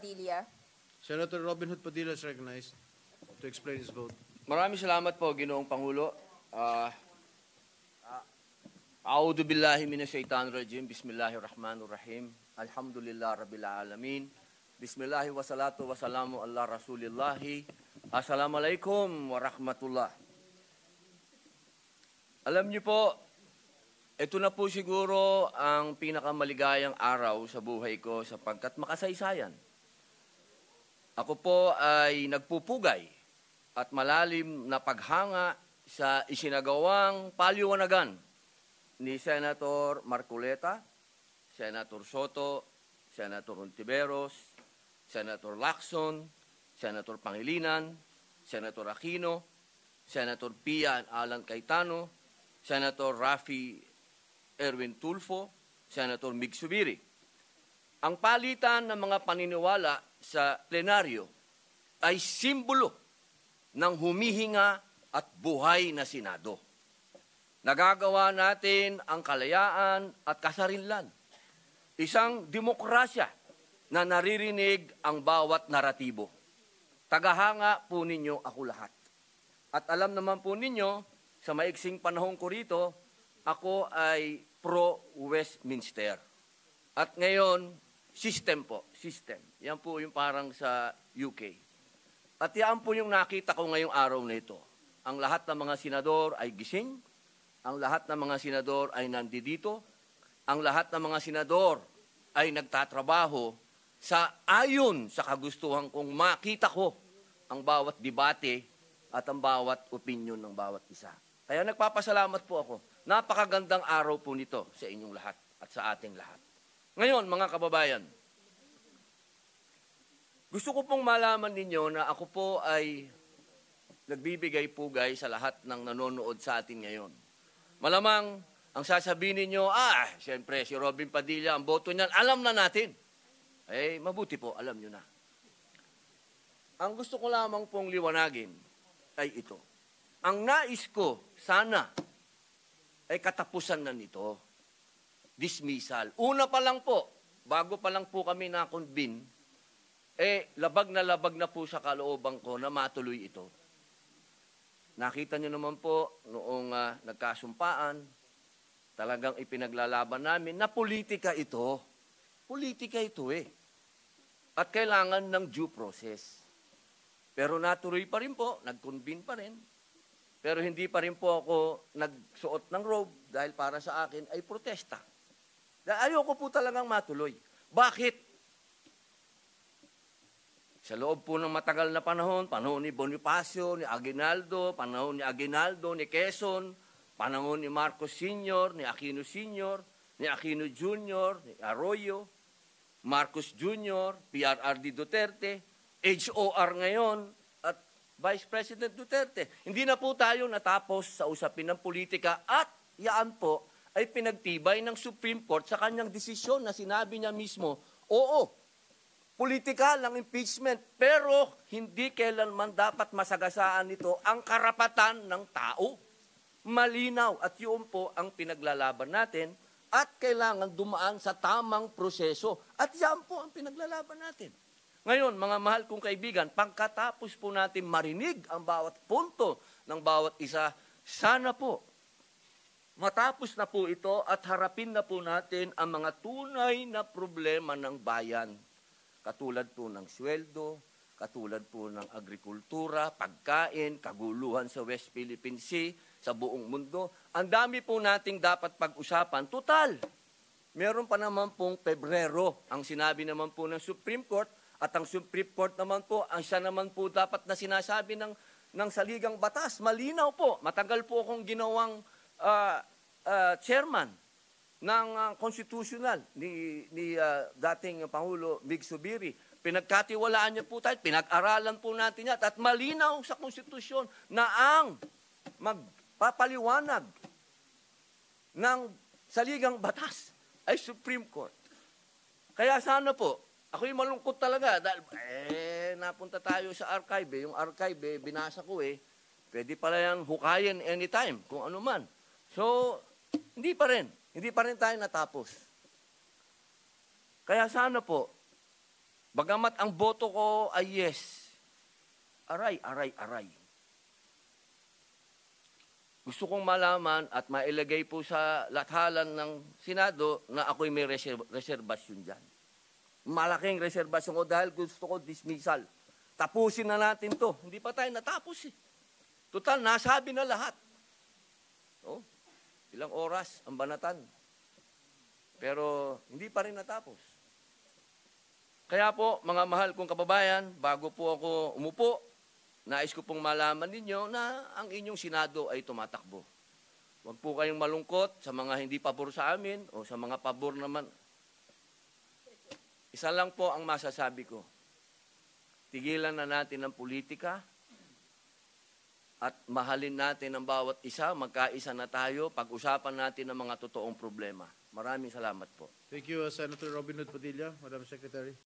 Padilla. Senator Robin Hood Padilla is recognized to explain his vote. Maraming salamat po, Ginoong Pangulo. A'udhu billahi minasyaitanir rajim. Bismillahirrahmanirrahim. Alhamdulillah rabbil alamin. Bismillahi wassalatu wassalamu ala rasulillahi. Assalamualaikum warahmatullah. Alam niyo po, ito na po siguro ang pinakamaligayang araw sa buhay ko sapagkat makasaysayan. Ako po ay nagpupugay at malalim na paghanga sa isinagawang paliwanagan ni Senator Marcoleta, Senator Soto, Senator Ontiveros, Senator Lacson, Senator Pangilinan, Senator Aquino, Senator Pia Alan Cayetano, Senator Raffy Erwin Tulfo, Senator Mig Zubiri. Ang palitan ng mga paniniwala sa plenaryo ay simbolo ng humihinga at buhay na Senado. Nagagawa natin ang kalayaan at kasarinlan. Isang demokrasya na naririnig ang bawat naratibo. Tagahanga po ninyo ako lahat. At alam naman po ninyo, sa maiksing panahon ko rito, ako ay pro-Westminster. At ngayon, system po, system. Yan po yung parang sa UK. At yan po yung nakita ko ngayong araw na ito. Ang lahat ng mga senador ay gising, ang lahat ng mga senador ay nandito, ang lahat ng mga senador ay nagtatrabaho sa ayon sa kagustuhan kong makita ko ang bawat debate at ang bawat opinion ng bawat isa. Kaya nagpapasalamat po ako. Napakagandang araw po nito sa inyong lahat at sa ating lahat. Ngayon, mga kababayan, gusto ko pong malaman ninyo na ako po ay nagbibigay-pugay sa lahat ng nanonood sa atin ngayon. Malamang, ang sasabihin ninyo, siyempre si Robin Padilla, ang boto niyan, alam na natin. Eh, mabuti po, alam nyo na. Ang gusto ko lamang pong liwanagin ay ito. Ang nais ko, sana, ay katapusan na nito. Dismissal. Una pa lang po, bago pa lang po kami na-convene, labag na po sa kalooban ko na matuloy ito. Nakita nyo naman po, noong nagkasumpaan, talagang ipinaglalaban namin na politika ito. Politika ito At kailangan ng due process. Pero natuloy pa rin po, nag-convene pa rin. Pero hindi pa rin po ako nagsuot ng robe dahil para sa akin ay protesta. Dahil ayoko po talagang matuloy. Bakit? Sa loob po ng matagal na panahon ni Bonifacio, ni Aguinaldo, panahon ni Aguinaldo, ni Quezon, panahon ni Marcos Sr., ni Aquino Sr., ni Aquino Jr., ni Arroyo, Marcos Jr., PRRD Duterte, HOR ngayon, at Vice President Duterte. Hindi na po tayo natapos sa usapin ng politika at yaan po ay pinagtibay ng Supreme Court sa kanyang desisyon na sinabi niya mismo, oo, politikal ang impeachment, pero hindi kailanman dapat masagasaan nito ang karapatan ng tao. Malinaw at yun po ang pinaglalaban natin at kailangan dumaan sa tamang proseso. At yan po ang pinaglalaban natin. Ngayon, mga mahal kong kaibigan, pagkatapos po natin marinig ang bawat punto ng bawat isa, sana po matapos na po ito at harapin na po natin ang mga tunay na problema ng bayan. Katulad po ng sweldo, katulad po ng agrikultura, pagkain, kaguluhan sa West Philippine Sea, sa buong mundo. Ang dami po nating dapat pag-usapan. Total, meron pa naman pong Pebrero. Ang sinabi naman po ng Supreme Court at ang Supreme Court naman po, ang siya naman po dapat na sinasabi ng saligang batas. Malinaw po. Matagal po akong ginawang chairman ng constitutional ni dating Pangulo Mig Zubiri. Pinagkatiwalaan niya po tayo, pinag-aralan po natin yan, at malinaw sa konstitusyon na ang magpapaliwanag ng saligang batas ay Supreme Court. Kaya sana po, ako'y malungkot talaga dahil napunta tayo sa archive. Yung archive, binasa ko pwede pala yan hukayin anytime, kung ano man. So, hindi pa rin tayo natapos. Kaya sana po, Bagamat ang boto ko ay yes, aray. Gusto kong malaman at mailagay po sa lathalan ng Senado na ako'y may reserbasyon dyan. Malaking reserbasyon ko dahil gusto ko dismissal. Tapusin na natin to. Hindi pa tayo natapos eh. Total, nasabi na lahat. Oh, ilang oras ang banatan. Pero hindi pa rin natapos. Kaya po, mga mahal kong kababayan, bago po ako umupo, nais ko pong malaman ninyo na ang inyong Senado ay tumatakbo. Huwag po kayong malungkot sa mga hindi pabor sa amin o sa mga pabor naman. Isa lang po ang masasabi ko. Tigilan na natin ang politika at mahalin natin ang bawat isa, magkaisa na tayo, pag-usapan natin ang mga totoong problema. Maraming salamat po. Thank you, Senator Robin Hood Padilla, Madam Secretary.